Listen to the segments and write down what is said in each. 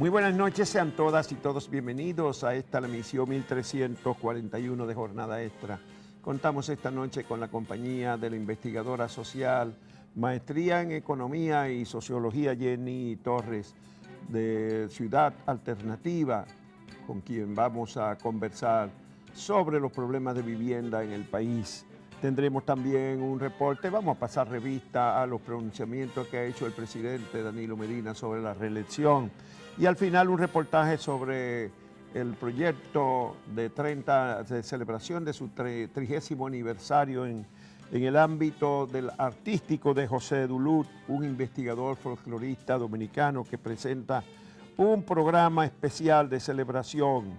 Muy buenas noches, sean todas y todos bienvenidos a esta la emisión 1341 de Jornada Extra. Contamos esta noche con la compañía de la investigadora social, maestría en Economía y Sociología Jenny Torres, de Ciudad Alternativa, con quien vamos a conversar sobre los problemas de vivienda en el país. Tendremos también un reporte, vamos a pasar revista a los pronunciamientos que ha hecho el presidente Danilo Medina sobre la reelección y al final un reportaje sobre el proyecto de celebración de su 30º aniversario en el ámbito del artístico de José Duluth, un investigador folclorista dominicano que presenta un programa especial de celebración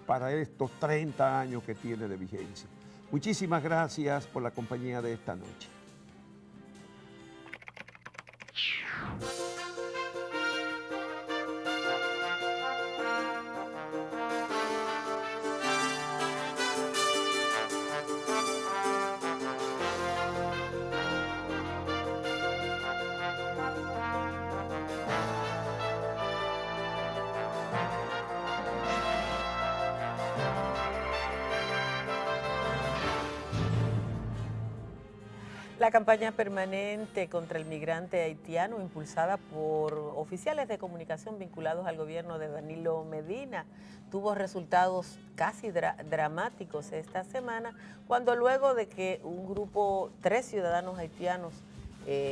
para estos 30 años que tiene de vigencia. Muchísimas gracias por la compañía de esta noche. La campaña permanente contra el migrante haitiano, impulsada por oficiales de comunicación vinculados al gobierno de Danilo Medina, tuvo resultados casi dramáticos esta semana, cuando luego de que un grupo, 3 ciudadanos haitianos,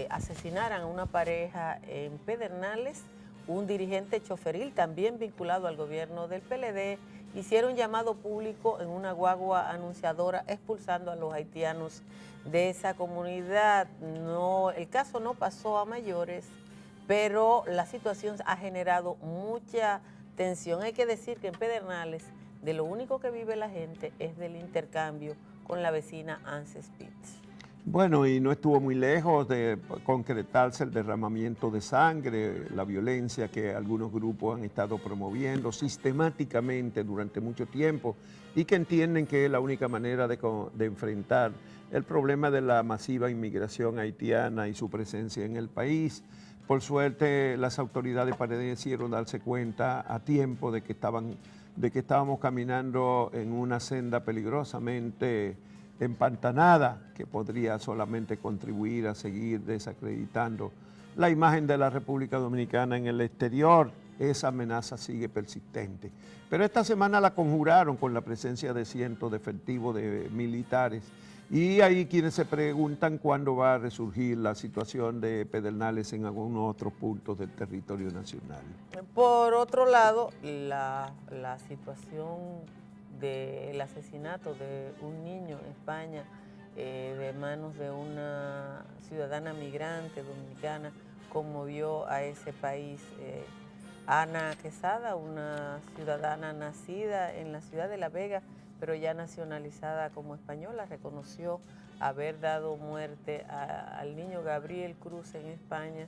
asesinaran a una pareja en Pedernales, un dirigente choferil también vinculado al gobierno del PLD hicieron un llamado público en una guagua anunciadora expulsando a los haitianos de esa comunidad. No, el caso no pasó a mayores, pero la situación ha generado mucha tensión. Hay que decir que en Pedernales de lo único que vive la gente es del intercambio con la vecina Anses Spitz. Bueno, y no estuvo muy lejos de concretarse el derramamiento de sangre, la violencia que algunos grupos han estado promoviendo sistemáticamente durante mucho tiempo y que entienden que es la única manera de enfrentar el problema de la masiva inmigración haitiana y su presencia en el país. Por suerte, las autoridades parecieron darse cuenta a tiempo de que estábamos caminando en una senda peligrosamente empantanada que podría solamente contribuir a seguir desacreditando la imagen de la República Dominicana en el exterior. Esa amenaza sigue persistente. Pero esta semana la conjuraron con la presencia de cientos de efectivos de militares y hay quienes se preguntan cuándo va a resurgir la situación de Pedernales en algunos otros puntos del territorio nacional. Por otro lado, la situación del asesinato de un niño en España de manos de una ciudadana migrante dominicana conmovió a ese país. Ana Quesada, una ciudadana nacida en la ciudad de La Vega, pero ya nacionalizada como española, reconoció haber dado muerte al niño Gabriel Cruz en España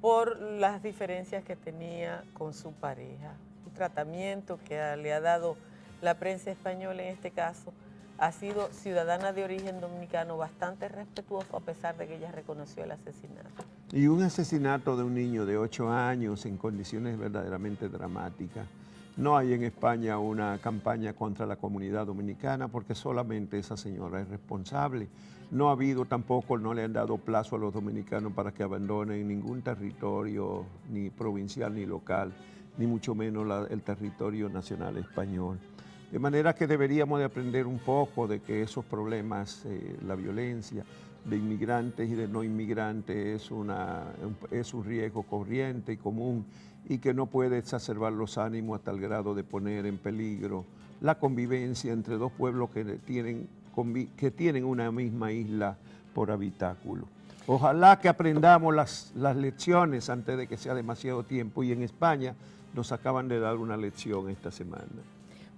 por las diferencias que tenía con su pareja. Un tratamiento que le ha dado la prensa española en este caso ha sido ciudadana de origen dominicano, bastante respetuoso a pesar de que ella reconoció el asesinato. Y un asesinato de un niño de 8 años en condiciones verdaderamente dramáticas. No hay en España una campaña contra la comunidad dominicana porque solamente esa señora es responsable. No ha habido tampoco, no le han dado plazo a los dominicanos para que abandonen ningún territorio, ni provincial ni local, ni mucho menos el territorio nacional español. De manera que deberíamos de aprender un poco de que esos problemas, la violencia de inmigrantes y de no inmigrantes es un riesgo corriente y común y que no puede exacerbar los ánimos hasta el grado de poner en peligro la convivencia entre dos pueblos que tienen una misma isla por habitáculo. Ojalá que aprendamos las lecciones antes de que sea demasiado tiempo y en España nos acaban de dar una lección esta semana.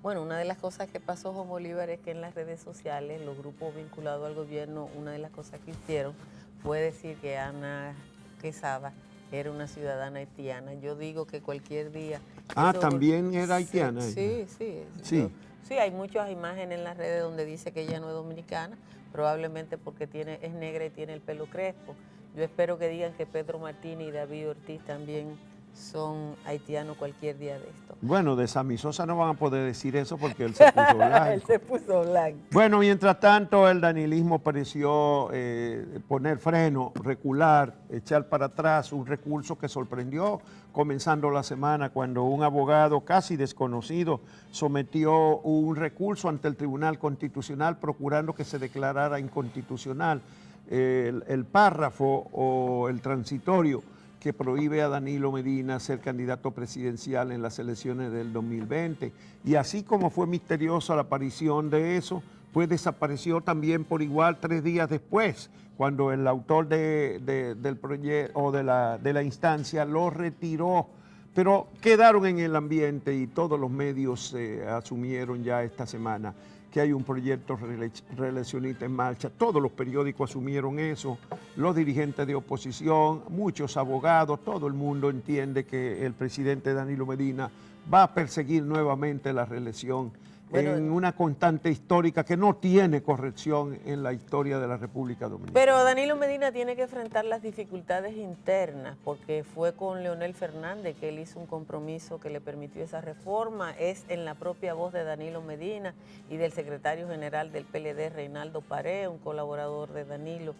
Bueno, una de las cosas que pasó con Bolívar es que en las redes sociales, los grupos vinculados al gobierno, una de las cosas que hicieron fue decir que Ana Quesada era una ciudadana haitiana. Yo digo que cualquier día... ¿También era haitiana? Sí. Sí, hay muchas imágenes en las redes donde dice que ella no es dominicana, probablemente porque es negra y tiene el pelo crespo. Yo espero que digan que Pedro Martínez y David Ortiz también son haitianos cualquier día de esto. Bueno, de Sammy Sosa no van a poder decir eso porque él se puso blanco. Él se puso blanco. Bueno, mientras tanto, el danilismo pareció poner freno, recular, echar para atrás un recurso que sorprendió comenzando la semana cuando un abogado casi desconocido sometió un recurso ante el Tribunal Constitucional procurando que se declarara inconstitucional el párrafo o el transitorio que prohíbe a Danilo Medina ser candidato presidencial en las elecciones del 2020. Y así como fue misteriosa la aparición de eso, pues desapareció también por igual 3 días después, cuando el autor del proyecto o de la instancia lo retiró. Pero quedaron en el ambiente y todos los medios asumieron ya esta semana que hay un proyecto reeleccionista en marcha. Todos los periódicos asumieron eso, los dirigentes de oposición, muchos abogados, todo el mundo entiende que el presidente Danilo Medina va a perseguir nuevamente la reelección en una constante histórica que no tiene corrección en la historia de la República Dominicana. Pero Danilo Medina tiene que enfrentar las dificultades internas porque fue con Leonel Fernández que él hizo un compromiso que le permitió esa reforma. Es en la propia voz de Danilo Medina y del secretario general del PLD, Reinaldo Pared, un colaborador de Danilo,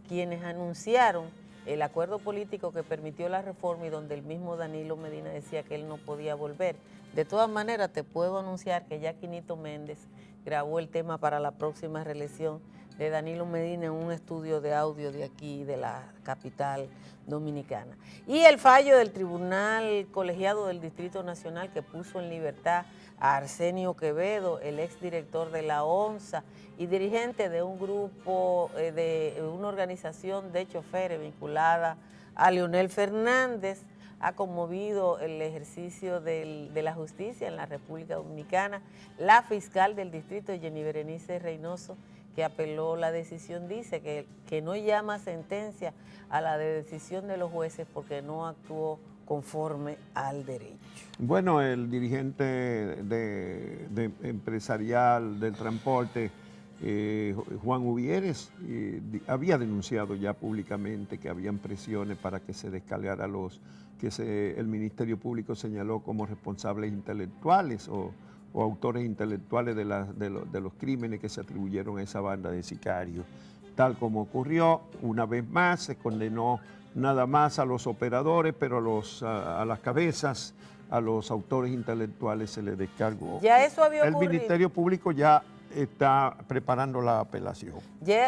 quienes anunciaron el acuerdo político que permitió la reforma y donde el mismo Danilo Medina decía que él no podía volver. De todas maneras, te puedo anunciar que ya Quinito Méndez grabó el tema para la próxima reelección de Danilo Medina en un estudio de audio de aquí, de la capital dominicana. Y el fallo del Tribunal Colegiado del Distrito Nacional que puso en libertad a Arsenio Quevedo, el exdirector de la ONSA y dirigente de un grupo, de una organización de choferes vinculada a Leonel Fernández, ha conmovido el ejercicio de la justicia en la República Dominicana. La fiscal del distrito, Jenny Berenice Reynoso, que apeló la decisión, dice que no llama sentencia a la decisión de los jueces porque no actuó conforme al derecho. Bueno, el dirigente empresarial del transporte, Juan Uvieres, había denunciado ya públicamente que habían presiones para que se descargara el Ministerio Público señaló como responsables intelectuales o autores intelectuales de los crímenes que se atribuyeron a esa banda de sicarios. Tal como ocurrió, una vez más se condenó nada más a los operadores, pero a las cabezas, a los autores intelectuales se les descargó. Ya eso había ocurrido. El Ministerio Público ya está preparando la apelación. Ya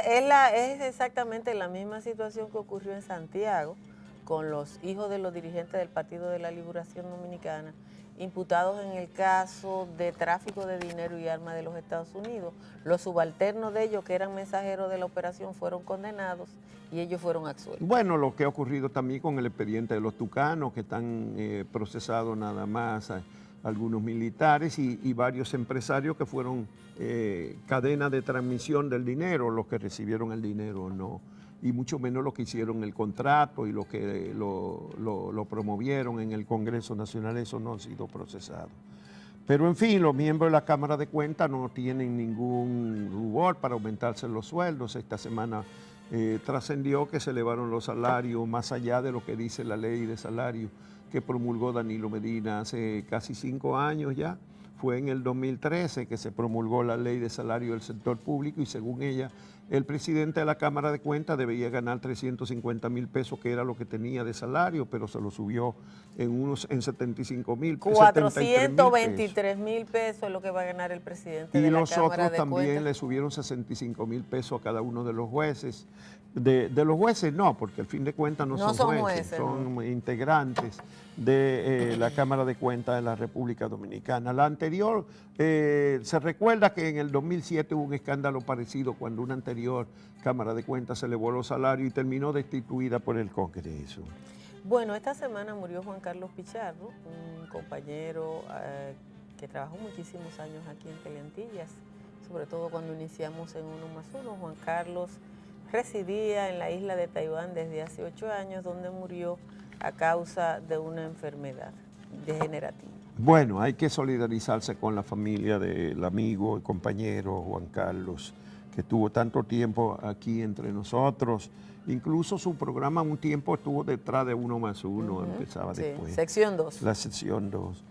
es exactamente la misma situación que ocurrió en Santiago con los hijos de los dirigentes del Partido de la Liberación Dominicana, imputados en el caso de tráfico de dinero y armas de los Estados Unidos. Los subalternos de ellos, que eran mensajeros de la operación, fueron condenados y ellos fueron absueltos. Bueno, lo que ha ocurrido también con el expediente de los tucanos, que están procesados nada más algunos militares y varios empresarios que fueron cadena de transmisión del dinero, los que recibieron el dinero no, y mucho menos los que hicieron el contrato y los que lo promovieron en el Congreso Nacional, eso no han sido procesados. Pero en fin, los miembros de la Cámara de Cuentas no tienen ningún rubor para aumentarse los sueldos. Esta semana trascendió que se elevaron los salarios más allá de lo que dice la ley de salario que promulgó Danilo Medina hace casi 5 años ya. Fue en el 2013 que se promulgó la ley de salario del sector público y según ella, el presidente de la Cámara de Cuentas debía ganar 350,000 pesos, que era lo que tenía de salario, pero se lo subió en 75,000. 423,000 pesos es lo que va a ganar el presidente de la Cámara de Cuentas. Y los otros también le subieron 65,000 pesos a cada uno de los jueces. De los jueces no, porque al fin de cuentas no son jueces, son integrantes de la Cámara de Cuentas de la República Dominicana. La anterior, se recuerda que en el 2007 hubo un escándalo parecido cuando una anterior Cámara de Cuentas se elevó los salarios y terminó destituida por el Congreso. Bueno, esta semana murió Juan Carlos Pichardo, un compañero que trabajó muchísimos años aquí en Teleantillas, sobre todo cuando iniciamos en 1+1. Juan Carlos residía en la isla de Taiwán desde hace 8 años, donde murió a causa de una enfermedad degenerativa. Bueno, hay que solidarizarse con la familia del amigo y compañero Juan Carlos que estuvo tanto tiempo aquí entre nosotros. Incluso su programa un tiempo estuvo detrás de Uno más Uno, empezaba después. Sección 2. La sección 2.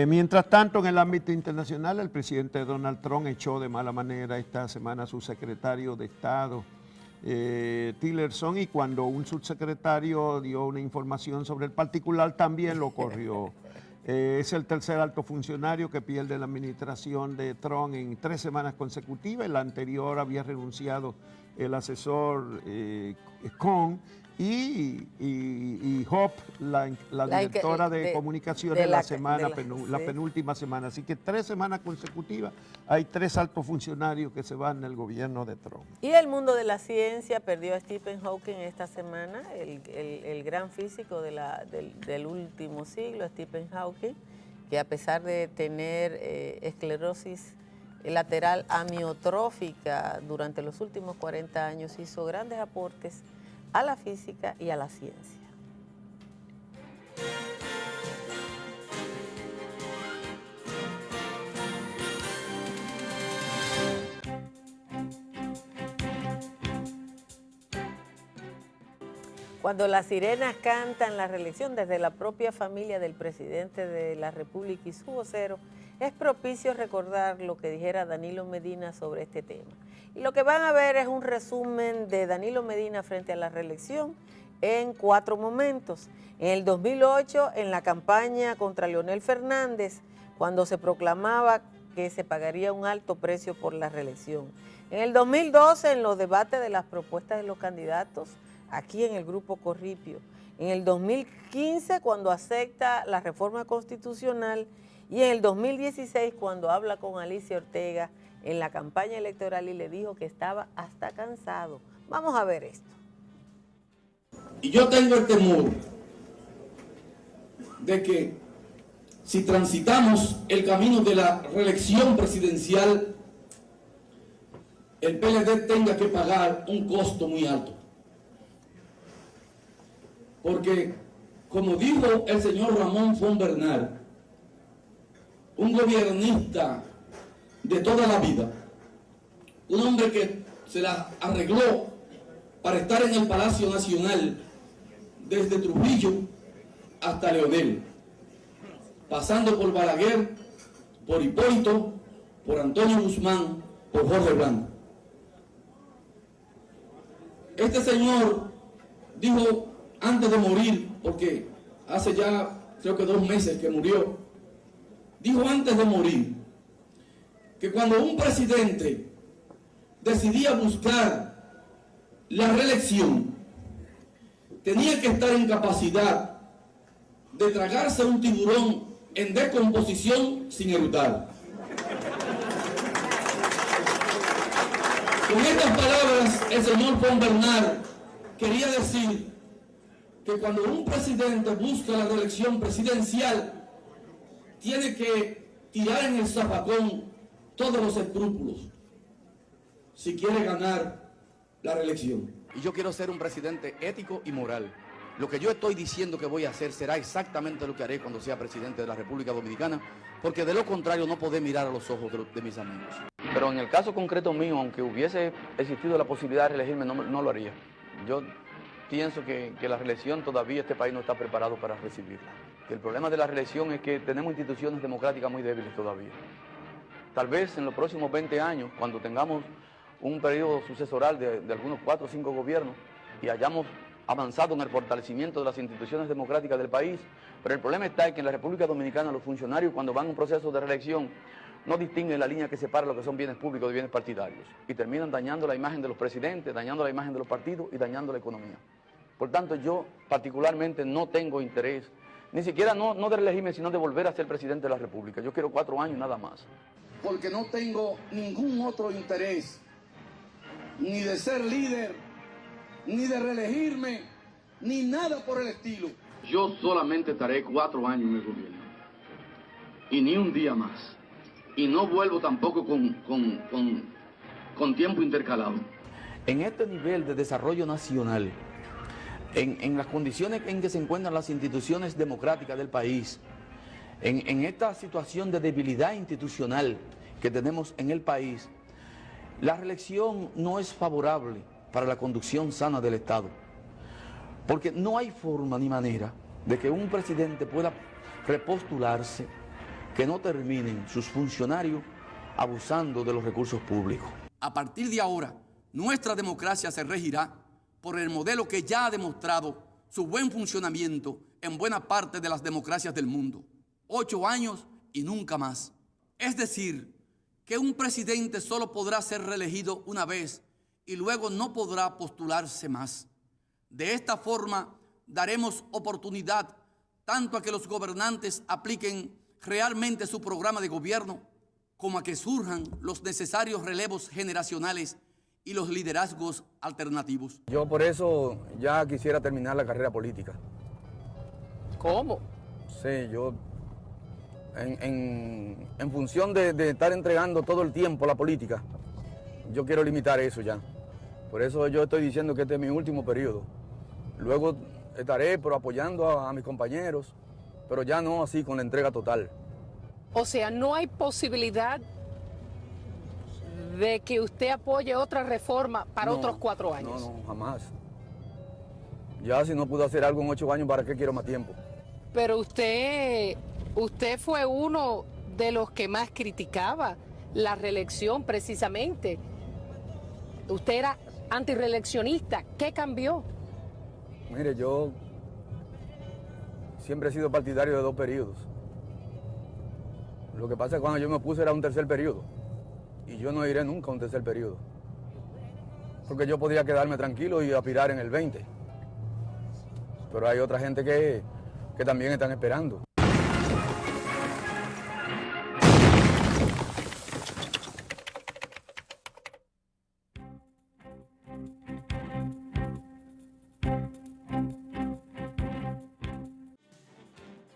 Mientras tanto, en el ámbito internacional, el presidente Donald Trump echó de mala manera esta semana a su secretario de Estado, Tillerson, y cuando un subsecretario dio una información sobre el particular, también lo corrió. Es el tercer alto funcionario que pierde la administración de Trump en 3 semanas consecutivas. El anterior había renunciado el asesor Cohn y Hope, la directora de comunicaciones, la penúltima semana. Así que 3 semanas consecutivas hay 3 altos funcionarios que se van del gobierno de Trump. Y el mundo de la ciencia perdió a Stephen Hawking esta semana, el gran físico del último siglo, Stephen Hawking, que a pesar de tener esclerosis lateral amiotrófica durante los últimos 40 años, hizo grandes aportes a la física y a la ciencia. Cuando las sirenas cantan la reelección desde la propia familia del presidente de la República y su vocero, es propicio recordar lo que dijera Danilo Medina sobre este tema. Y lo que van a ver es un resumen de Danilo Medina frente a la reelección en 4 momentos. En el 2008, en la campaña contra Leonel Fernández, cuando se proclamaba que se pagaría un alto precio por la reelección. En el 2012, en los debates de las propuestas de los candidatos, aquí en el Grupo Corripio. En el 2015, cuando acepta la reforma constitucional, y en el 2016, cuando habla con Alicia Ortega en la campaña electoral y le dijo que estaba hasta cansado. Vamos a ver esto. Y yo tengo el temor de que si transitamos el camino de la reelección presidencial, el PLD tenga que pagar un costo muy alto. Porque, como dijo el señor Ramón Fon Bernal, un gobernista de toda la vida, un hombre que se la arregló para estar en el Palacio Nacional desde Trujillo hasta Leonel, pasando por Balaguer, por Hipólito, por Antonio Guzmán, por Jorge Blanco. Este señor dijo antes de morir, porque hace ya creo que 2 meses que murió, dijo antes de morir que cuando un presidente decidía buscar la reelección, tenía que estar en capacidad de tragarse un tiburón en descomposición sin eructar. Con estas palabras, el señor Fon Bernal quería decir que cuando un presidente busca la reelección presidencial, tiene que tirar en el zafacón todos los escrúpulos si quiere ganar la reelección. Y yo quiero ser un presidente ético y moral. Lo que yo estoy diciendo que voy a hacer será exactamente lo que haré cuando sea presidente de la República Dominicana, porque de lo contrario no podré mirar a los ojos de mis amigos. Pero en el caso concreto mío, aunque hubiese existido la posibilidad de reelegirme, no lo haría. Yo pienso que la reelección todavía este país no está preparado para recibirla. Que el problema de la reelección es que tenemos instituciones democráticas muy débiles todavía. Tal vez en los próximos 20 años, cuando tengamos un periodo sucesoral de algunos 4 o 5 gobiernos y hayamos avanzado en el fortalecimiento de las instituciones democráticas del país, pero el problema está en que en la República Dominicana los funcionarios cuando van a un proceso de reelección no distinguen la línea que separa lo que son bienes públicos de bienes partidarios y terminan dañando la imagen de los presidentes, dañando la imagen de los partidos y dañando la economía. Por tanto, yo particularmente no tengo interés, ni siquiera no de reelegirme, sino de volver a ser presidente de la República. Yo quiero 4 años nada más. Porque no tengo ningún otro interés, ni de ser líder, ni de reelegirme, ni nada por el estilo. Yo solamente estaré 4 años en el gobierno, y ni un día más. Y no vuelvo tampoco con tiempo intercalado. En este nivel de desarrollo nacional, en las condiciones en que se encuentran las instituciones democráticas del país, en esta situación de debilidad institucional que tenemos en el país, La reelección no es favorable para la conducción sana del Estado, porque no hay forma ni manera de que un presidente pueda repostularse que no terminen sus funcionarios abusando de los recursos públicos. A partir de ahora, nuestra democracia se regirá por el modelo que ya ha demostrado su buen funcionamiento en buena parte de las democracias del mundo. 8 años y nunca más. Es decir, que un presidente solo podrá ser reelegido una vez y luego no podrá postularse más. De esta forma, daremos oportunidad tanto a que los gobernantes apliquen realmente su programa de gobierno, como a que surjan los necesarios relevos generacionales y los liderazgos alternativos. Yo por eso ya quisiera terminar la carrera política. ¿Cómo? Sí, yo en función de estar entregando todo el tiempo a la política, yo quiero limitar eso ya. Por eso yo estoy diciendo que este es mi último periodo. Luego estaré apoyando a mis compañeros, pero ya no así con la entrega total. O sea, no hay posibilidad de que usted apoye otra reforma para otros 4 años. No, jamás. Ya si no puedo hacer algo en 8 años, ¿para qué quiero más tiempo? Pero usted fue uno de los que más criticaba la reelección precisamente. Usted era antirreeleccionista. ¿Qué cambió? Mire, yo siempre he sido partidario de 2 periodos. Lo que pasa es que cuando yo me puse era un tercer periodo. Y yo no iré nunca a un tercer periodo. Porque yo podía quedarme tranquilo y aspirar en el 20. Pero hay otra gente que también están esperando.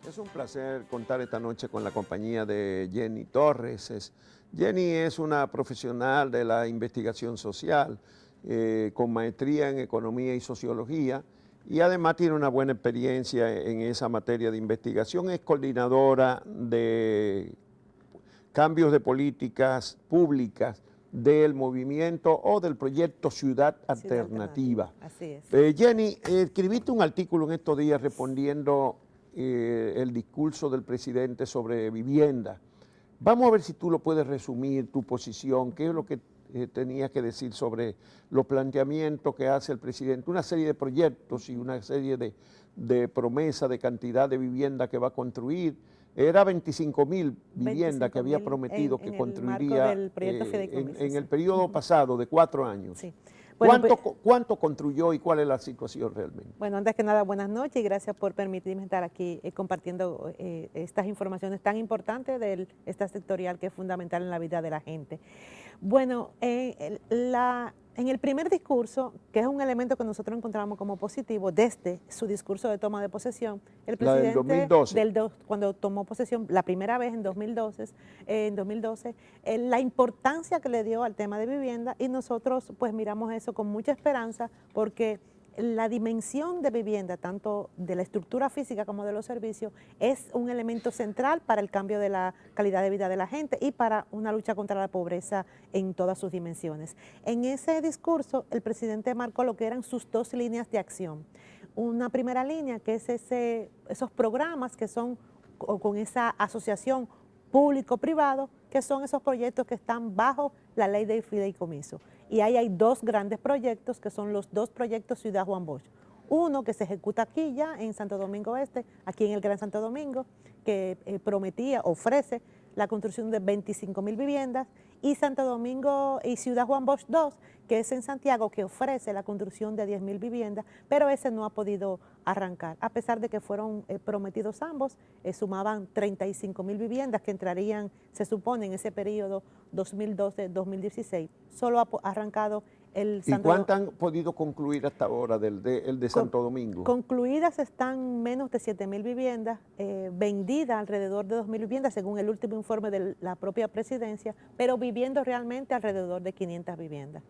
Es un placer contar esta noche con la compañía de Jenny Torres. Jenny es una profesional de la investigación social, con maestría en economía y sociología, y además tiene una buena experiencia en esa materia de investigación. Es coordinadora de cambios de políticas públicas del movimiento o del proyecto Ciudad Alternativa. Así es. Jenny, escribiste un artículo en estos días respondiendo el discurso del presidente sobre vivienda. Vamos a ver si tú lo puedes resumir, tu posición, qué es lo que tenías que decir sobre los planteamientos que hace el presidente, una serie de proyectos y una serie de promesas de cantidad de vivienda que va a construir. Era 25.000 viviendas que había prometido que construiría en el periodo pasado de 4 años. Sí. Bueno, ¿Cuánto construyó y cuál es la situación realmente? Bueno, antes que nada, buenas noches y gracias por permitirme estar aquí compartiendo estas informaciones tan importantes del Estado sectorial que es fundamental en la vida de la gente. Bueno, en el primer discurso, que es un elemento que nosotros encontramos como positivo desde su discurso de toma de posesión, el presidente del 2012. Cuando tomó posesión la primera vez en 2012, la importancia que le dio al tema de vivienda, y nosotros pues miramos eso con mucha esperanza porque la dimensión de vivienda, tanto de la estructura física como de los servicios, es un elemento central para el cambio de la calidad de vida de la gente y para una lucha contra la pobreza en todas sus dimensiones. En ese discurso, el presidente marcó lo que eran sus 2 líneas de acción. Una primera línea, que es esos programas que son con esa asociación público-privado, que son esos proyectos que están bajo la ley de fideicomiso. Y ahí hay 2 grandes proyectos, que son los 2 proyectos Ciudad Juan Bosch. Uno que se ejecuta aquí ya en Santo Domingo Este, aquí en el Gran Santo Domingo, que ofrece la construcción de 25.000 viviendas, y Santo Domingo y Ciudad Juan Bosch 2, que es en Santiago, que ofrece la construcción de 10.000 viviendas, pero ese no ha podido arrancar, a pesar de que fueron prometidos ambos, sumaban 35.000 viviendas que entrarían, se supone, en ese periodo 2012-2016. Solo ha arrancado el ¿Y cuántas han podido concluir hasta ahora el de Santo Domingo? Concluidas están menos de 7.000 viviendas, vendidas alrededor de 2.000 viviendas, según el último informe de la propia presidencia, pero viviendo realmente alrededor de 500 viviendas.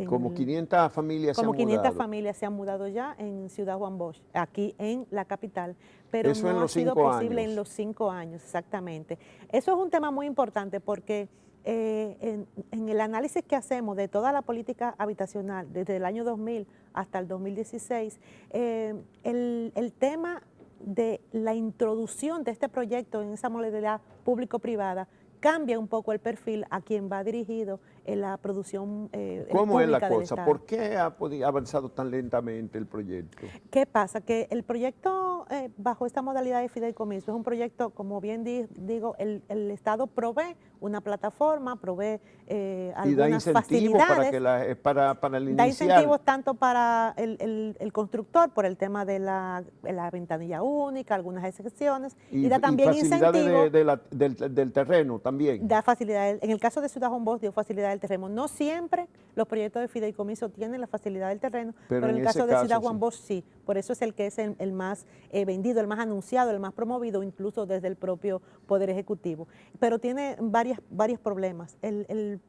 Como 500 familias se han mudado. Como 500 familias se han mudado ya en Ciudad Juan Bosch, aquí en la capital, pero eso no ha sido posible en años. los 5 años, exactamente. Eso es un tema muy importante porque en el análisis que hacemos de toda la política habitacional desde el año 2000 hasta el 2016, el tema de la introducción de este proyecto en esa modalidad público-privada cambia un poco el perfil a quien va dirigido en la producción ¿Cómo es la pública del cosa? Estado. ¿Por qué ha avanzado tan lentamente el proyecto? ¿Qué pasa? Que el proyecto bajo esta modalidad de fideicomiso es un proyecto, como bien digo, el Estado provee una plataforma, provee Y da algunas incentivos facilidades. para el Da inicial. incentivos tanto para el constructor por el tema de la ventanilla única, algunas excepciones, y da también facilidades incentivos. del terreno también. Da facilidades. En el caso de Ciudad Juan Bosch dio facilidad del terreno. No siempre los proyectos de fideicomiso tienen la facilidad del terreno, pero en el caso de Ciudad Juan Bosch sí. Por eso es el que es el más vendido, el más anunciado, el más promovido, incluso desde el propio Poder Ejecutivo. Pero tiene varios problemas.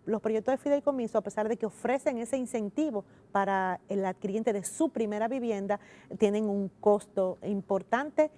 Los proyectos de fideicomiso, a pesar de que ofrecen ese incentivo para el adquiriente de su primera vivienda, tienen un costo importante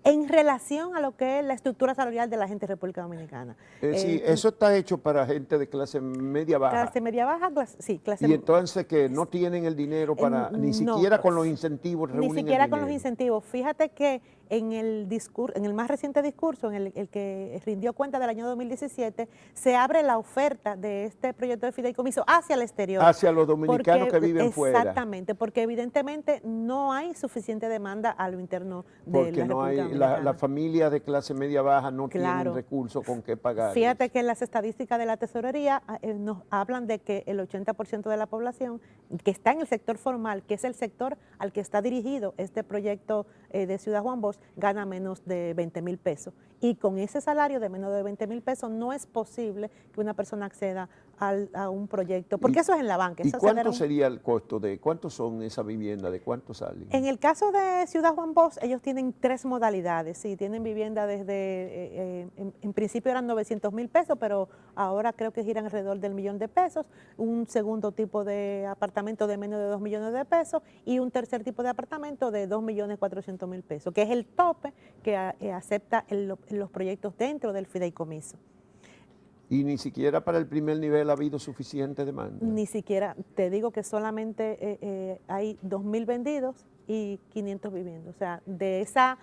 en relación a lo que es la estructura salarial de la gente de República Dominicana. Sí, eso está hecho para gente de clase media baja. Clase media baja, sí, clase Y entonces que no tienen el dinero para, ni siquiera con los incentivos reúnen el dinero. Ni siquiera con los incentivos. Fíjate que en el más reciente discurso, en el que rindió cuenta del año 2017, se abre la oferta de este proyecto de fideicomiso hacia el exterior. Hacia los dominicanos que viven fuera. Exactamente, porque evidentemente no hay suficiente demanda a lo interno de porque la República Dominicana. Las familias de clase media baja no tienen recursos con qué pagar. Fíjate que las estadísticas de la tesorería nos hablan de que el 80% de la población que está en el sector formal, que es el sector al que está dirigido este proyecto de Ciudad Juan Bosch, gana menos de 20,000 pesos. Y con ese salario de menos de 20,000 pesos no es posible que una persona acceda a un proyecto, porque eso es en la banca. ¿Y cuánto sería el costo cuántos son esas viviendas, de cuánto salen? En el caso de Ciudad Juan Bosch, ellos tienen 3 modalidades. Sí, tienen vivienda desde, en principio eran 900,000 pesos, pero ahora creo que giran alrededor del 1,000,000 de pesos. Un segundo tipo de apartamento de menos de 2 millones de pesos y un tercer tipo de apartamento de 2,400,000 pesos, que es el tope que acepta los proyectos dentro del fideicomiso. Y ni siquiera para el primer nivel ha habido suficiente demanda. Ni siquiera, te digo que solamente hay 2,000 vendidos y 500 viviendas. O sea, de esa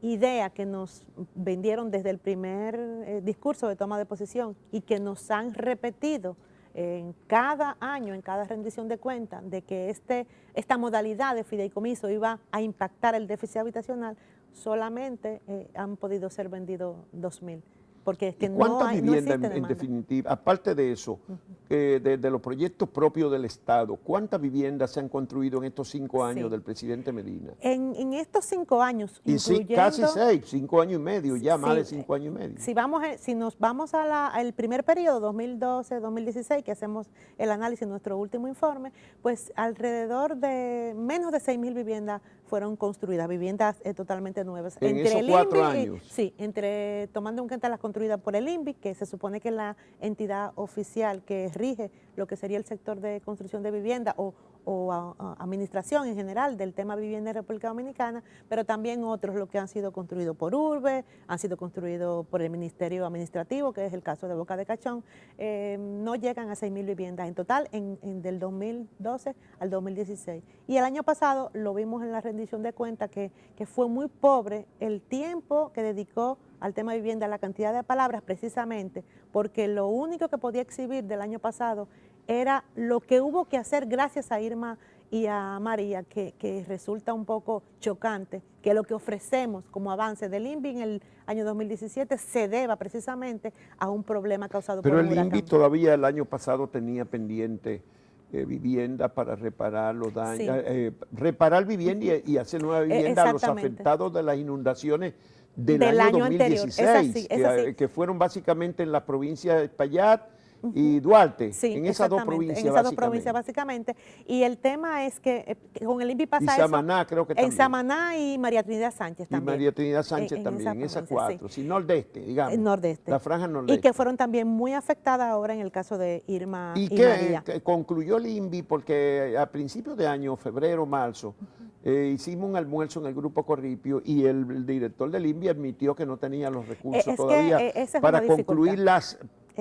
idea que nos vendieron desde el primer discurso de toma de posición y que nos han repetido en cada año, en cada rendición de cuentas, de que esta modalidad de fideicomiso iba a impactar el déficit habitacional, solamente han podido ser vendidos 2,000. Porque es que ¿Cuántas viviendas no en definitiva, aparte de eso, de los proyectos propios del Estado, cuántas viviendas se han construido en estos 5 años del presidente Medina? En estos 5 años, y incluyendo, casi 6, 5 años y medio, ya más de 5 años y medio. Si nos vamos al primer periodo, 2012-2016, que hacemos el análisis en nuestro último informe, pues alrededor de menos de 6,000 viviendas fueron construidas, viviendas totalmente nuevas. En esos 4 años. Sí, tomando en cuenta las construidas por el INVI, que se supone que es la entidad oficial que rige lo que sería el sector de construcción de vivienda o administración en general del tema vivienda en República Dominicana, pero también otros lo que han sido construidos por URBE, han sido construidos por el Ministerio Administrativo, que es el caso de Boca de Cachón, no llegan a 6,000 viviendas en total del 2012 al 2016. Y el año pasado lo vimos en la rendición de cuentas que fue muy pobre el tiempo que dedicó al tema de vivienda, la cantidad de palabras, precisamente porque lo único que podía exhibir del año pasado era lo que hubo que hacer gracias a Irma y a María, que resulta un poco chocante, que lo que ofrecemos como avance del INVI en el año 2017 se deba precisamente a un problema causado por un huracán. Pero el INVI todavía el año pasado tenía pendiente vivienda para reparar los daños, reparar vivienda y hacer nueva vivienda a los afectados de las inundaciones del año 2016, que fueron básicamente en las provincias de Espaillat y Duarte, en esas dos provincias básicamente. Y el tema es que con el INVI pasa y Samaná, eso. creo que también. En Samaná y María Trinidad Sánchez también. Y María Trinidad Sánchez también, en esas 4, sí, nordeste, digamos. Nordeste. La franja nordeste. Y que fueron también muy afectadas ahora en el caso de Irma y María. Que concluyó el INVI porque a principios de año, febrero, marzo, hicimos un almuerzo en el Grupo Corripio y el director del INVI admitió que no tenía los recursos todavía para concluir las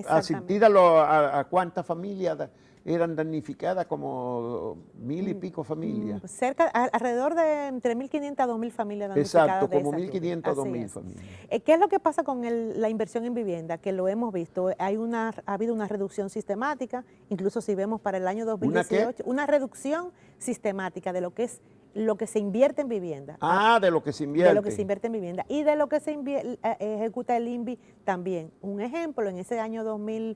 asistida a cuántas familias eran damnificadas, como 1.000 y pico familias. Alrededor de entre 1.500 a 2.000 familias damnificadas. Exacto, de como esa 1.500 a lluvia. 2.000 familias. ¿Qué es lo que pasa con la inversión en vivienda? Que lo hemos visto, ha habido una reducción sistemática, incluso si vemos para el año 2018, una reducción sistemática de lo que se invierte en vivienda. De lo que se invierte. De lo que se invierte en vivienda y de lo que se ejecuta el INVI también. Un ejemplo, en ese año 2000,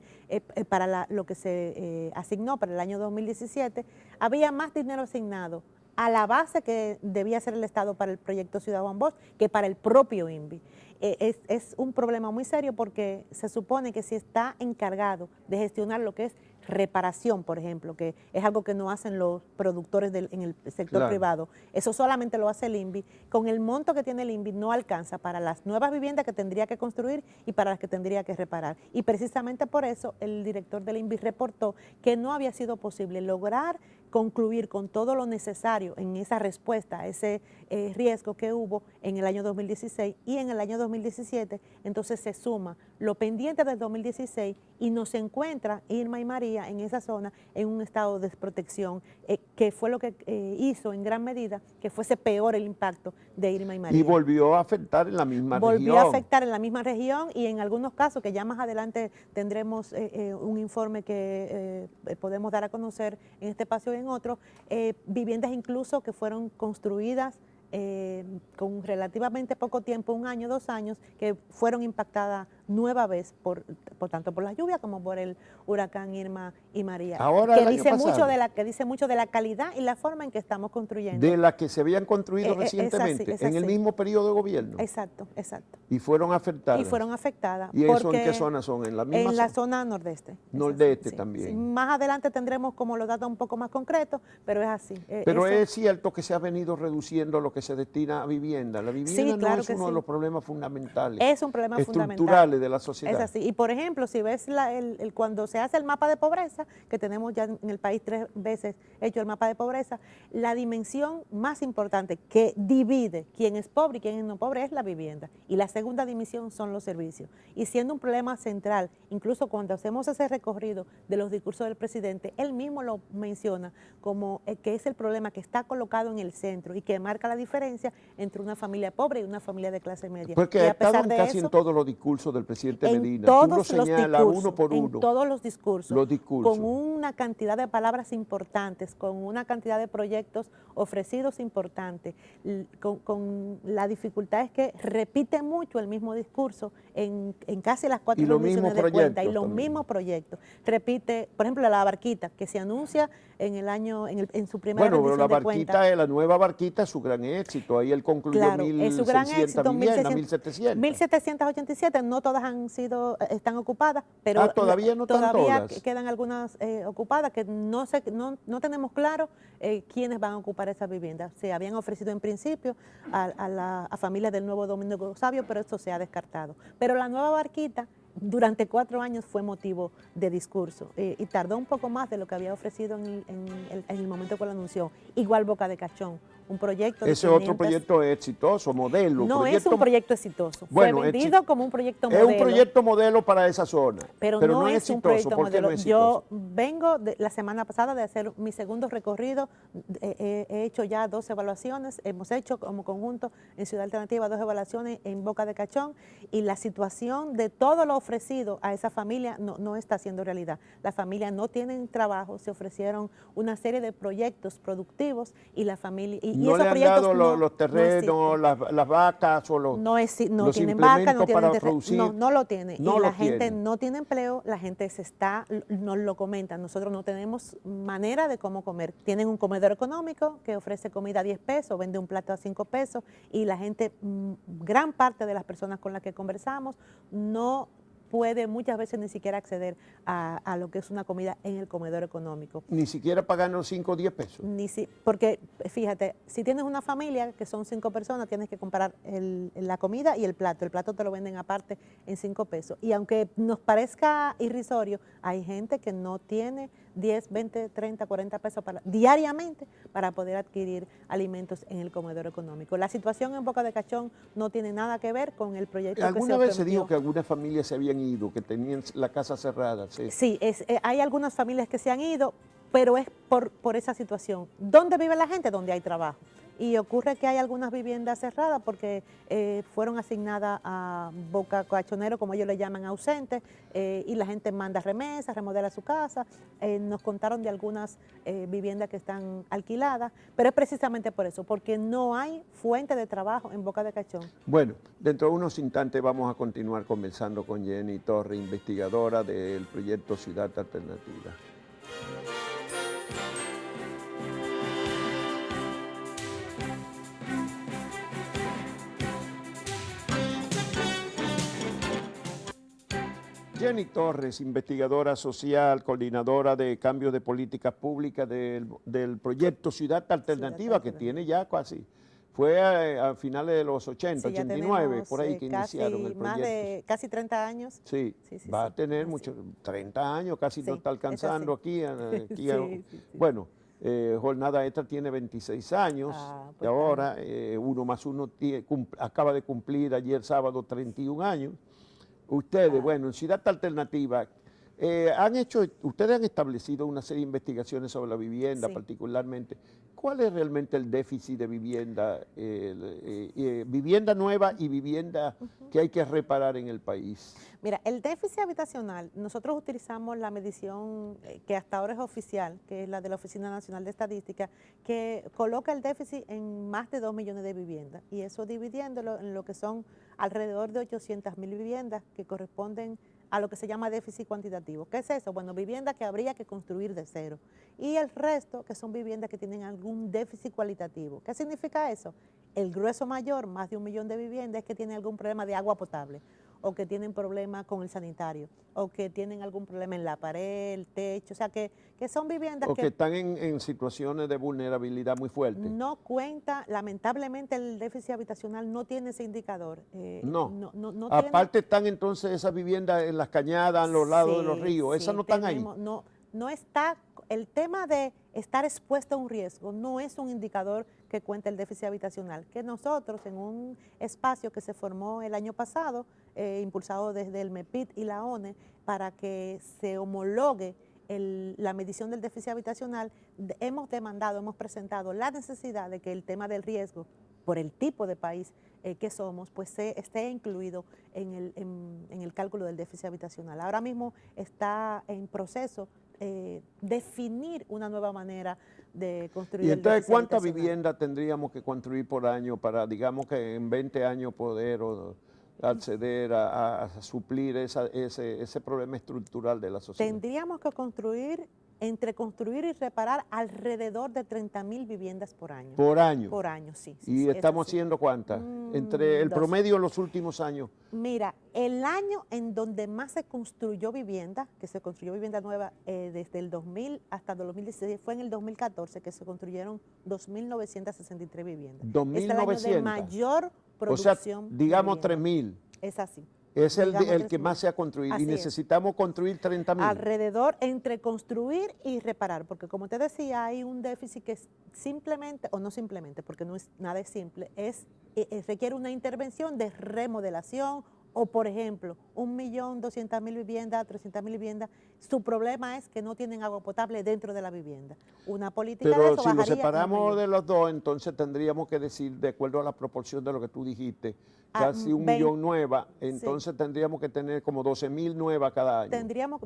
para lo que se asignó para el año 2017, había más dinero asignado a la base que debía ser el Estado para el proyecto Ciudad Juan Bosch que para el propio INVI. Es un problema muy serio porque se supone que si está encargado de gestionar lo que es reparación, por ejemplo, que es algo que no hacen los productores en el sector privado, eso solamente lo hace el INVI, con el monto que tiene el INVI no alcanza para las nuevas viviendas que tendría que construir y para las que tendría que reparar. Y precisamente por eso el director del INVI reportó que no había sido posible lograr concluir con todo lo necesario en esa respuesta a ese riesgo que hubo en el año 2016 y en el año 2017, entonces se suma lo pendiente del 2016 y nos encuentra Irma y María en esa zona en un estado de desprotección, que fue lo que hizo en gran medida que fuese peor el impacto de Irma y María. Y volvió a afectar en la misma región. Volvió a afectar en la misma región y en algunos casos, que ya más adelante tendremos un informe que podemos dar a conocer en este espacio y en otro, viviendas incluso que fueron construidas con relativamente poco tiempo, 1 año, 2 años, que fueron impactadas nueva vez, por tanto por las lluvias como por el huracán Irma y María. Ahora, que dice mucho de la calidad y la forma en que estamos construyendo. De las que se habían construido recientemente, es así. En el mismo periodo de gobierno. Exacto. Y fueron afectadas. ¿Y eso en qué zona son? ¿En la misma En la zona nordeste. Nordeste sí, también. Sí. Más adelante tendremos como los datos un poco más concretos, pero es así. Pero es cierto que se ha venido reduciendo lo que se destina a vivienda. La vivienda no es uno de los problemas fundamentales. Es un problema estructurales de la sociedad. Es así. Y por ejemplo, si ves cuando se hace el mapa de pobreza, que tenemos ya en el país 3 veces hecho el mapa de pobreza, la dimensión más importante que divide quién es pobre y quién es no pobre es la vivienda. Y la segunda dimensión son los servicios. Y siendo un problema central, incluso cuando hacemos ese recorrido de los discursos del presidente, él mismo lo menciona como que es el problema que está colocado en el centro y que marca la diferencia entre una familia pobre y una familia de clase media. Porque ha estado casi en todos los discursos del presidente Medina. Tú lo señalas uno por uno. En todos los discursos. Con una cantidad de palabras importantes, con una cantidad de proyectos ofrecidos importantes, con la dificultad es que repite mucho el mismo discurso en casi las 4 reuniones de cuenta y los mismos proyectos. Repite, por ejemplo, la barquita que se anuncia en su primera rendición de cuentas. Bueno, la barquita, la nueva barquita es su gran éxito. Ahí él concluyó 1.600 viviendas, 1.700. 1.787, no todas están ocupadas, pero todavía no están todavía todas. Quedan algunas ocupadas que no tenemos claro quiénes van a ocupar esas viviendas. Se habían ofrecido en principio a familias del Nuevo Domingo Sabio, pero esto se ha descartado. Pero la nueva barquita durante 4 años fue motivo de discurso y tardó un poco más de lo que había ofrecido en el momento que lo anunció. Igual Boca de Cachón, un proyecto de Ese otro proyecto es exitoso, modelo. No es un proyecto exitoso, fue vendido como un proyecto modelo. Es un proyecto modelo para esa zona, pero no es un proyecto modelo. Yo vengo la semana pasada de hacer mi segundo recorrido, he hecho ya 2 evaluaciones, hemos hecho como conjunto en Ciudad Alternativa 2 evaluaciones en Boca de Cachón y la situación de todo lo ofrecido a esa familia no está siendo realidad. Las familias no tienen trabajo, se ofrecieron una serie de proyectos productivos y la familia... no le han dado los terrenos, las vacas o los tienen vacas, no tienen terreno. No lo tienen. Y la gente no tiene empleo, la gente nos lo comenta. Nosotros no tenemos manera de cómo comer. Tienen un comedor económico que ofrece comida a 10 pesos, vende un plato a 5 pesos y la gente, gran parte de las personas con las que conversamos, no puede muchas veces ni siquiera acceder a lo que es una comida en el comedor económico. Ni siquiera pagando 5 o 10 pesos. Porque fíjate, si tienes una familia que son 5 personas, tienes que comprar la comida y el plato. El plato te lo venden aparte en 5 pesos. Y aunque nos parezca irrisorio, hay gente que no tiene 10, 20, 30, 40 pesos diariamente para poder adquirir alimentos en el comedor económico. La situación en Boca de Cachón no tiene nada que ver con el proyecto que se ¿Alguna vez se dijo que algunas familias se habían han ido, que tenían la casa cerrada. Sí, Sí, hay algunas familias que se han ido, pero es por esa situación. ¿Dónde vive la gente? Donde hay trabajo. Y ocurre que hay algunas viviendas cerradas porque fueron asignadas a boca cachonero, como ellos le llaman, ausentes, y la gente manda remesas, remodela su casa. Nos contaron de algunas viviendas que están alquiladas, pero es precisamente por eso, porque no hay fuente de trabajo en Boca de Cachón. Bueno, dentro de unos instantes vamos a continuar conversando con Jenny Torres, investigadora del proyecto Ciudad Alternativa. Jenny Torres, investigadora social, coordinadora de cambio de políticas públicas del proyecto Ciudad Alternativa, que tiene ya casi, fue a finales de los 80, Sí, ya 89, tenemos, por ahí que iniciaron el proyecto. Más de casi 30 años. Sí, va a tener muchos, 30 años, casi no está alcanzando aquí. Bueno, Jornada Extra tiene 26 años y ahora 1 más 1 acaba de cumplir ayer sábado 31 años. Ustedes, bueno, en Ciudad Alternativa, ustedes han establecido una serie de investigaciones sobre la vivienda, particularmente. ¿Cuál es realmente el déficit de vivienda, vivienda nueva y vivienda que hay que reparar en el país? Mira, el déficit habitacional, nosotros utilizamos la medición que hasta ahora es oficial, que es la de la Oficina Nacional de Estadística, que coloca el déficit en más de 2 millones de viviendas, y eso dividiéndolo en lo que son alrededor de 800.000 viviendas que corresponden a lo que se llama déficit cuantitativo. ¿Qué es eso? Bueno, viviendas que habría que construir de cero. Y el resto, que son viviendas que tienen algún déficit cualitativo. ¿Qué significa eso? El grueso mayor, más de 1 millón de viviendas, es que tienen algún problema de agua potable, o que tienen problemas con el sanitario, o que tienen algún problema en la pared, el techo, o sea, que son viviendas o que están en situaciones de vulnerabilidad muy fuerte. No cuenta, lamentablemente el déficit habitacional no tiene ese indicador. No tiene, aparte están entonces esas viviendas en las cañadas, a los lados de los ríos, esas no están ahí. No está, el tema de estar expuesto a un riesgo no es un indicador que cuenta el déficit habitacional, que nosotros en un espacio que se formó el año pasado, impulsado desde el MEPIT y la ONE, para que se homologue la medición del déficit habitacional, hemos presentado la necesidad de que el tema del riesgo, por el tipo de país que somos, pues esté incluido en el cálculo del déficit habitacional. Ahora mismo está en proceso definir una nueva manera de construir. ¿Y entonces cuántas viviendas tendríamos que construir por año para, digamos que en 20 años poder acceder a suplir ese problema estructural de la sociedad? Tendríamos que entre construir y reparar alrededor de 30.000 viviendas por año. ¿Por año? Por año, sí. ¿Y estamos haciendo cuántas? Entre el promedio en los últimos años. Mira, el año en donde más se construyó vivienda, que se construyó vivienda nueva desde el 2000 hasta el 2016, fue en el 2014 que se construyeron 2.963 viviendas. 2.900. Es el año de mayor producción. O sea, digamos 3.000. Es así. Es el que más se ha construido. Así y necesitamos construir 30.000. Alrededor entre construir y reparar, porque como te decía, hay un déficit que simplemente, o no simplemente, porque no es nada simple, requiere una intervención de remodelación, o por ejemplo, 1.200.000 viviendas, 300.000 viviendas, su problema es que no tienen agua potable dentro de la vivienda. Una política Pero de eso si lo bajaría separamos de los dos, entonces tendríamos que decir, de acuerdo a la proporción de lo que tú dijiste, casi 1 millón nuevas, entonces tendríamos que tener como 12.000 nuevas cada año. Tendríamos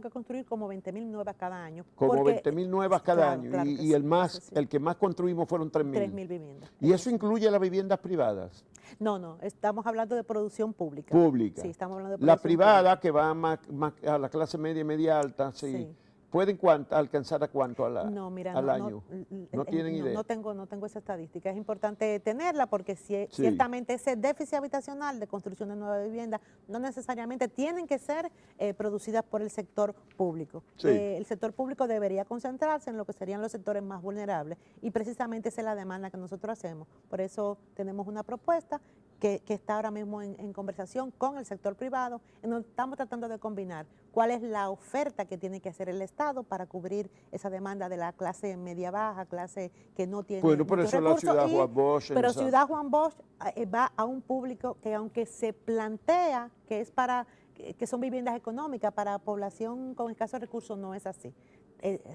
que construir como 20.000 nuevas cada año. Como 20.000 nuevas cada año, claro y el que más construimos fueron 3.000. 3.000 viviendas. ¿Y eso incluye las viviendas privadas? No, estamos hablando de producción pública. Pública. Sí, estamos hablando de la producción privada, pública. Que va más a la clase media y media alta, sí. ¿Pueden alcanzar a cuánto al año? ¿No tienen idea? No tengo esa estadística. Es importante tenerla porque ciertamente ese déficit habitacional de construcción de nuevas viviendas no necesariamente tienen que ser producidas por el sector público. Sí. El sector público debería concentrarse en lo que serían los sectores más vulnerables y precisamente esa es la demanda que nosotros hacemos. Por eso tenemos una propuesta que está ahora mismo en conversación con el sector privado, en donde estamos tratando de combinar cuál es la oferta que tiene que hacer el Estado para cubrir esa demanda de la clase media-baja, clase que no tiene Bueno, por eso la Ciudad Juan Bosch. Pero Ciudad Juan Bosch va a un público que aunque se plantea que es para que son viviendas económicas. Para población con escasos recursos no es así.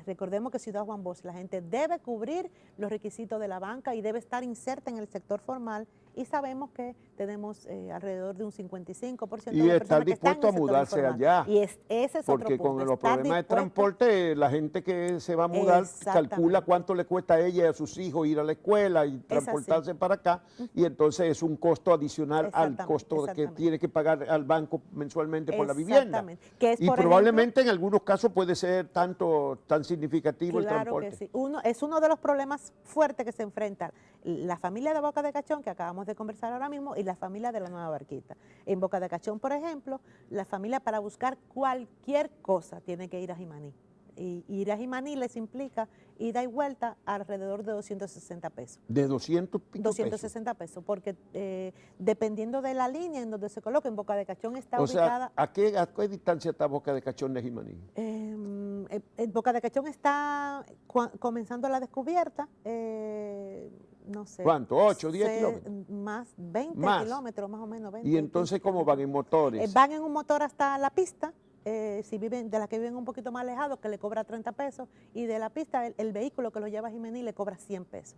Recordemos que Ciudad Juan Bosch, la gente debe cubrir los requisitos de la banca y debe estar inserta en el sector formal, y sabemos que tenemos alrededor de un 55% y de estar personas que están en dispuesto a el sector mudarse informal. allá. Y ese es porque otro punto. con los estar problemas de dispuesto- transporte, la gente que se va a mudar Exactamente. calcula cuánto le cuesta a ella y a sus hijos ir a la escuela y transportarse para acá, y entonces es un costo adicional al Exactamente, costo que exactamente. tiene que pagar al banco mensualmente por la vivienda. Exactamente. Que es, Y por probablemente en algunos casos puede ser tan significativo el Claro transporte. que sí. Es uno de los problemas fuertes que se enfrenta la familia de Boca de Cachón, que acabamos de conversar ahora mismo, y la familia de la Nueva Barquita. En Boca de Cachón, por ejemplo, la familia para buscar cualquier cosa tiene que ir a Jimaní. Y ir a Jimaní les implica ida y vuelta alrededor de 260 pesos. De 200 pico 260 pesos, porque dependiendo de la línea en donde se coloca, en Boca de Cachón está pesos. O sea, ubicada... ¿a qué distancia está Boca de Cachón de Jimaní? Boca de Cachón está comenzando la descubierta, no sé. ¿Cuánto? ¿8, 10 kilómetros? Más, 20 Más. kilómetros más o menos. 20, ¿Y entonces cómo van? ¿En motores? van en un motor hasta la pista, si viven, de las que viven un poquito más alejados, que le cobra 30 pesos, y de la pista el vehículo que lo lleva a Jimaní le cobra 100 pesos.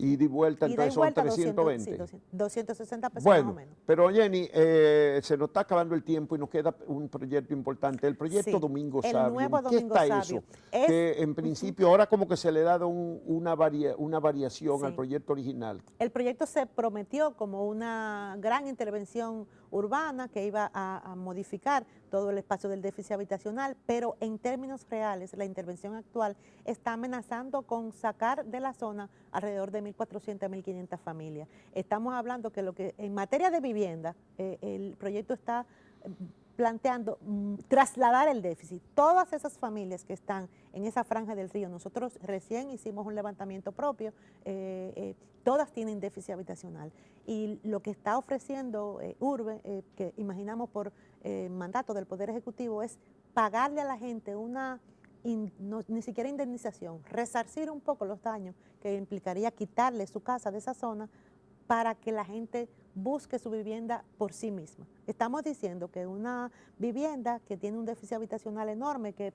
Y de vuelta, Ida y entonces son vuelta, 320. 260 pesos Bueno, más o menos. pero Jenny, se nos está acabando el tiempo y nos queda un proyecto importante, el proyecto Sí, Domingo el Sabio. nuevo ¿En qué Domingo está Sabio? eso? Que en principio ahora como que se le ha dado una variación al Sí. proyecto original. El proyecto se prometió como una gran intervención urbana que iba a modificar todo el espacio del déficit habitacional, pero en términos reales la intervención actual está amenazando con sacar de la zona alrededor de 1.400 a 1.500 familias. Estamos hablando que en materia de vivienda, el proyecto está planteando trasladar el déficit. Todas esas familias que están en esa franja del río, nosotros recién hicimos un levantamiento propio, todas tienen déficit habitacional. Y lo que está ofreciendo Urbe, que imaginamos por mandato del Poder Ejecutivo, es pagarle a la gente ni siquiera indemnización, resarcir un poco los daños que implicaría quitarle su casa de esa zona para que la gente busque su vivienda por sí misma. Estamos diciendo que una vivienda que tiene un déficit habitacional enorme, que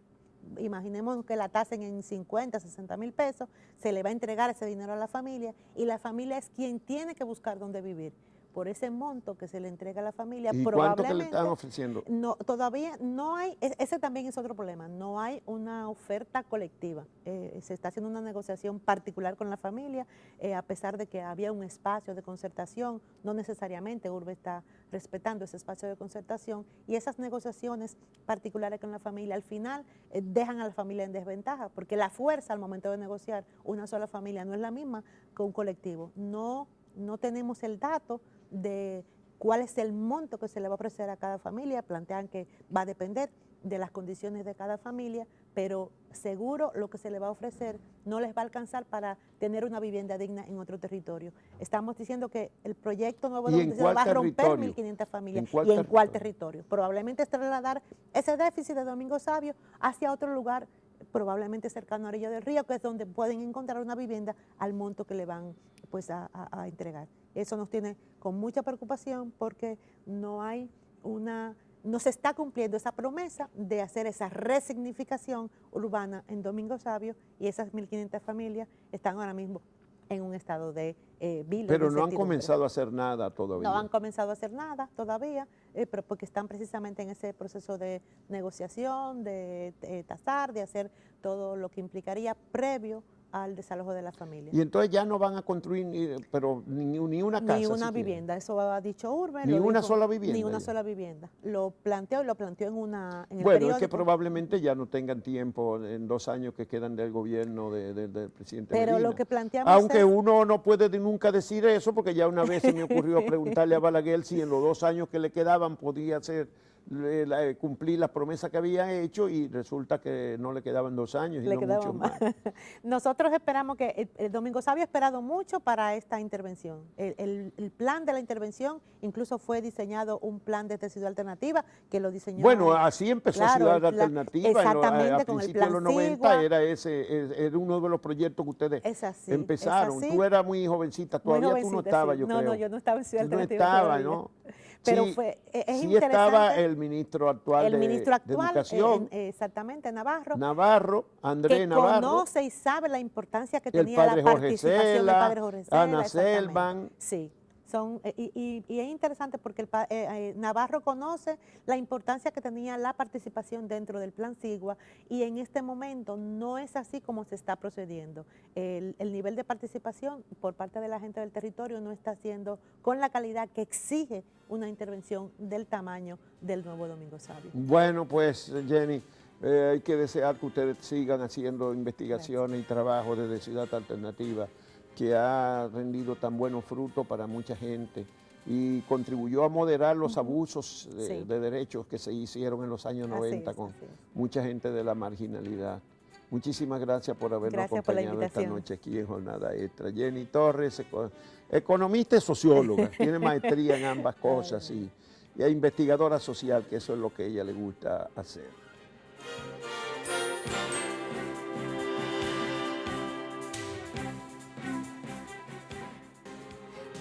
imaginemos que la tasen en 50, 60 mil pesos, se le va a entregar ese dinero a la familia, y la familia es quien tiene que buscar dónde vivir. Por ese monto que se le entrega a la familia, ¿Y cuánto que le están ofreciendo? No, todavía no hay, ese también es otro problema, no hay una oferta colectiva. Se está haciendo una negociación particular con la familia, a pesar de que había un espacio de concertación, no necesariamente Urbe está respetando ese espacio de concertación, y esas negociaciones particulares con la familia al final dejan a la familia en desventaja, porque la fuerza al momento de negociar una sola familia no es la misma que un colectivo. No tenemos el dato de cuál es el monto que se le va a ofrecer a cada familia. Plantean que va a depender de las condiciones de cada familia, pero seguro lo que se le va a ofrecer no les va a alcanzar para tener una vivienda digna en otro territorio. Estamos diciendo que el proyecto Nuevo Domingo va a romper 1.500 familias. ¿Y en cuál territorio? Probablemente es trasladar ese déficit de Domingo Sabio hacia otro lugar, probablemente cercano a Orilla del Río, que es donde pueden encontrar una vivienda al monto que le van pues a entregar. Eso nos tiene con mucha preocupación, porque no se está cumpliendo esa promesa de hacer esa resignificación urbana en Domingo Sabio, y esas 1.500 familias están ahora mismo en un estado de vilo. Pero no han comenzado a hacer nada todavía. No han comenzado a hacer nada todavía, pero porque están precisamente en ese proceso de negociación, de tasar, de hacer todo lo que implicaría previo al desalojo de la familia. Y entonces ya no van a construir ni una casa. Ni una vivienda, eso ha dicho Urbe. Ni una sola vivienda. Ni una sola vivienda. Lo planteó en el bueno, periódico. es que probablemente ya no tengan tiempo en 2 años que quedan del gobierno del presidente Pero Medina. lo que planteamos Aunque uno no puede nunca decir eso, porque ya una vez se me ocurrió preguntarle a Balaguer si en los 2 años que le quedaban podía cumplir las promesas que había hecho, y resulta que no le quedaban 2 años, y no mucho más. Nosotros esperamos que el Domingo Sabio ha esperado mucho para esta intervención. El plan de la intervención, incluso fue diseñado un plan de Ciudad Alternativa que lo diseñó. Bueno, así empezó claro, Ciudad Alternativa. Exactamente, a con el principios de plan los 90 Sigua. era uno de los proyectos que ustedes empezaron. Es así. Tú eras muy jovencita, todavía tú no estabas, sí. yo No, creo. yo no estaba en Ciudad Tú no Alternativa estabas, todavía. ¿no? Pero sí, es sí interesante. estaba el ministro actual, El ministro actual, de Educación, exactamente, Navarro, Andrés que Navarro, conoce y sabe la importancia que el tenía la padre Jorge participación del Cela, padre Jorge Cela, Ana exactamente. Selvan. Sí, y es interesante porque Navarro conoce la importancia que tenía la participación dentro del Plan Sigua, y en este momento no es así como se está procediendo. El nivel de participación por parte de la gente del territorio no está siendo con la calidad que exige una intervención del tamaño del nuevo Domingo Sabio. Bueno, pues Jenny, hay que desear que ustedes sigan haciendo investigaciones y trabajos desde Ciudad Alternativa, que ha rendido tan buenos frutos para mucha gente y contribuyó a moderar los abusos de derechos que se hicieron en los años 90 con mucha gente de la marginalidad. Muchísimas gracias por habernos acompañado esta noche aquí en Jornada Extra. Jenny Torres, economista y socióloga, tiene maestría en ambas cosas y es investigadora social, que eso es lo que a ella le gusta hacer.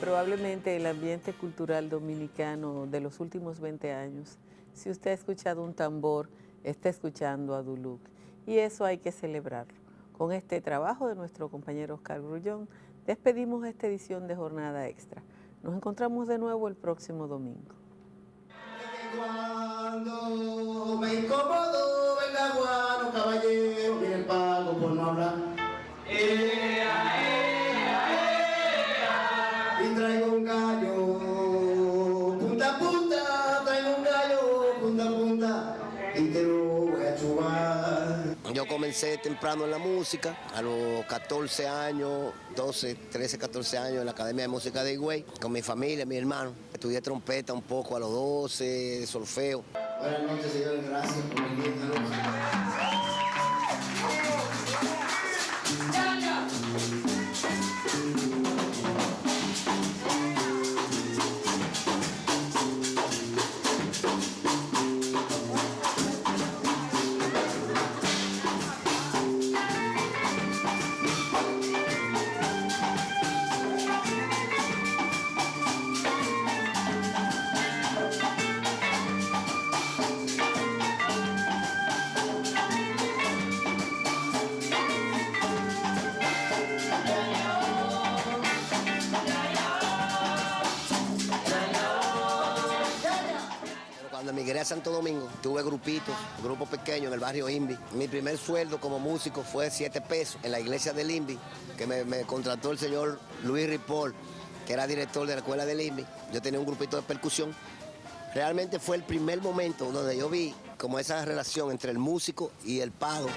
Probablemente el ambiente cultural dominicano de los últimos 20 años, si usted ha escuchado un tambor, está escuchando a Duluc. Y eso hay que celebrarlo. Con este trabajo de nuestro compañero Oscar Grullón, despedimos esta edición de Jornada Extra. Nos encontramos de nuevo el próximo domingo. Cuando me incomodo, venga guano, caballero, viene el pago por no hablar. Y traigo un gallo, punta a punta, traigo un gallo, punta a punta, y te lo voy a chubar. Yo comencé temprano en la música, a los 14 años, 12, 13, 14 años en la Academia de Música de Higüey, con mi familia, mi hermano. Estudié trompeta un poco a los 12, solfeo. Buenas noches, señores, gracias por venir esta noche. Cuando emigré a Santo Domingo, tuve grupos pequeños en el barrio Invi. Mi primer sueldo como músico fue 7 pesos en la iglesia del Invi, que me contrató el señor Luis Ripoll, que era director de la escuela del Invi. Yo tenía un grupito de percusión. Realmente fue el primer momento donde yo vi como esa relación entre el músico y el pago.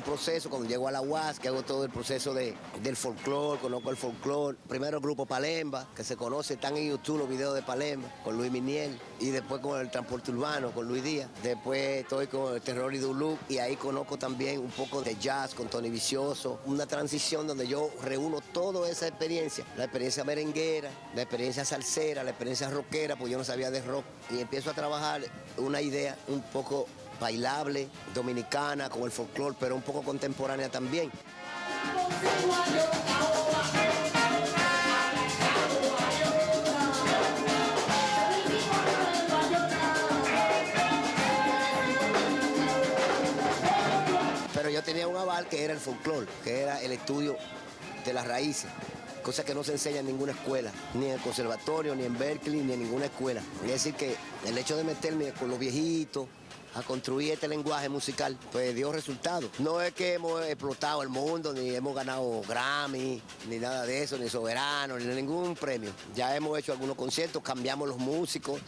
Proceso, cuando llego a la UAS, que hago todo el proceso del folclore, conozco el folclore. Primero el grupo Palemba, que se conoce, están en YouTube los videos de Palemba, con Luis Miniel, y después con el transporte urbano, con Luis Díaz. Después estoy con el Terror y Duluc, y ahí conozco también un poco de jazz con Tony Vicioso. Una transición donde yo reúno toda esa experiencia, la experiencia merenguera, la experiencia salsera, la experiencia rockera, porque yo no sabía de rock, y empiezo a trabajar una idea un poco bailable, dominicana, con el folclore, pero un poco contemporánea también. Pero yo tenía un aval que era el folclore, que era el estudio de las raíces, cosa que no se enseña en ninguna escuela, ni en el conservatorio, ni en Berkeley, ni en ninguna escuela. Es decir, que el hecho de meterme con los viejitos, a construir este lenguaje musical, pues dio resultados. No es que hemos explotado el mundo, ni hemos ganado Grammy, ni nada de eso, ni Soberano, ni ningún premio. Ya hemos hecho algunos conciertos, cambiamos los músicos.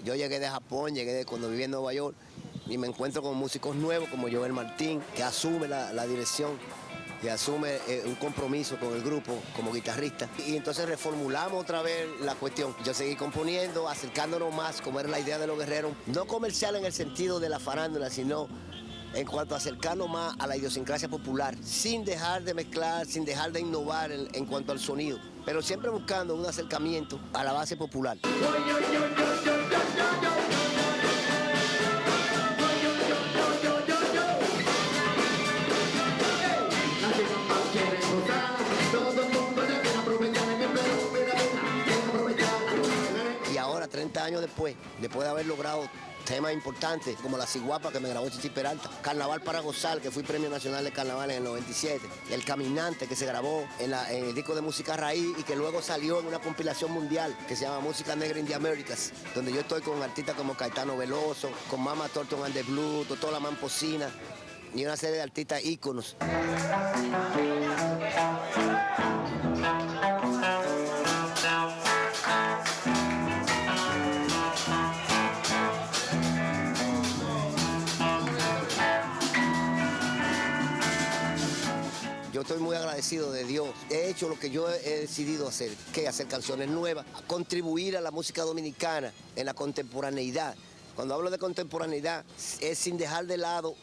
Yo llegué de Japón, cuando viví en Nueva York, y me encuentro con músicos nuevos como Joel Martín, que asume la dirección. que asume un compromiso con el grupo como guitarrista. Y entonces reformulamos otra vez la cuestión. Yo seguí componiendo, acercándonos más, como era la idea de Los Guerreros, no comercial en el sentido de la farándula, sino en cuanto a acercarnos más a la idiosincrasia popular, sin dejar de mezclar, sin dejar de innovar en cuanto al sonido, pero siempre buscando un acercamiento a la base popular. Y ahora, 30 años después de haber logrado temas importantes como La Ciguapa, que me grabó Chichi Peralta, Carnaval para Gozar, que fui Premio Nacional de Carnaval en el 97, El Caminante, que se grabó en el disco de música raíz y que luego salió en una compilación mundial que se llama Música Negra in the Americas, donde yo estoy con artistas como Caetano Veloso, con Mama Thornton and the Blues, Totó la Mamposina y una serie de artistas íconos. Yo estoy muy agradecido de Dios. He hecho lo que yo he decidido hacer, que hacer canciones nuevas, contribuir a la música dominicana en la contemporaneidad. Cuando hablo de contemporaneidad, es sin dejar de lado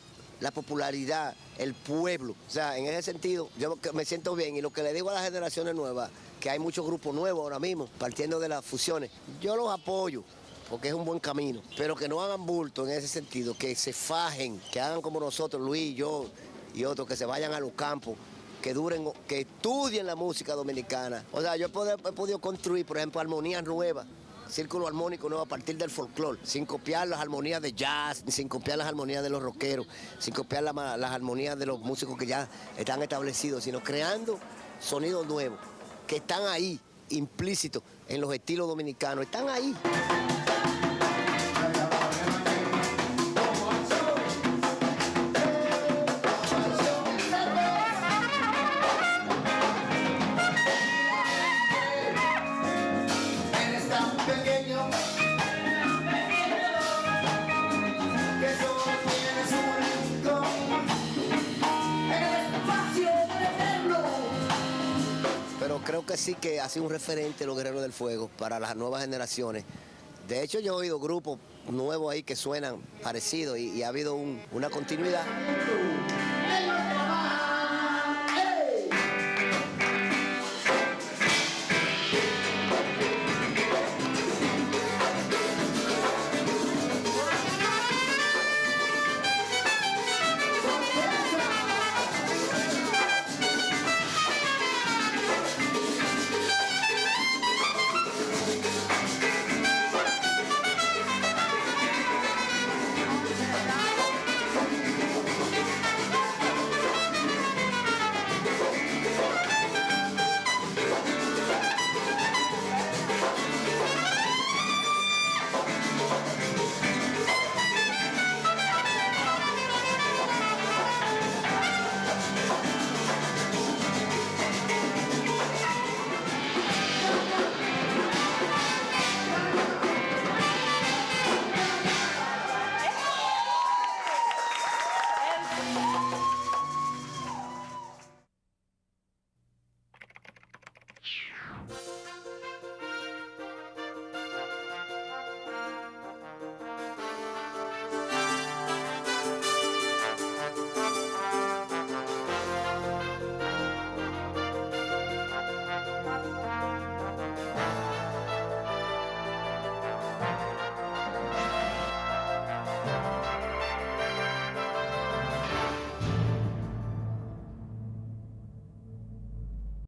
la popularidad, el pueblo. O sea, en ese sentido, yo me siento bien. Y lo que le digo a las generaciones nuevas, que hay muchos grupos nuevos ahora mismo, partiendo de las fusiones, yo los apoyo, porque es un buen camino. Pero que no hagan bulto en ese sentido, que se fajen, que hagan como nosotros, Luis, yo y otros, que se vayan a los campos, que estudien la música dominicana. O sea, yo he podido construir, por ejemplo, armonías nuevas, círculo armónico nuevo a partir del folclore, sin copiar las armonías de jazz, sin copiar las armonías de los rockeros, sin copiar las armonías de los músicos que ya están establecidos, sino creando sonidos nuevos, que están ahí, implícitos en los estilos dominicanos, están ahí. Creo que sí que ha sido un referente Los Guerreros del Fuego para las nuevas generaciones. De hecho, yo he oído grupos nuevos ahí que suenan parecidos y ha habido una continuidad.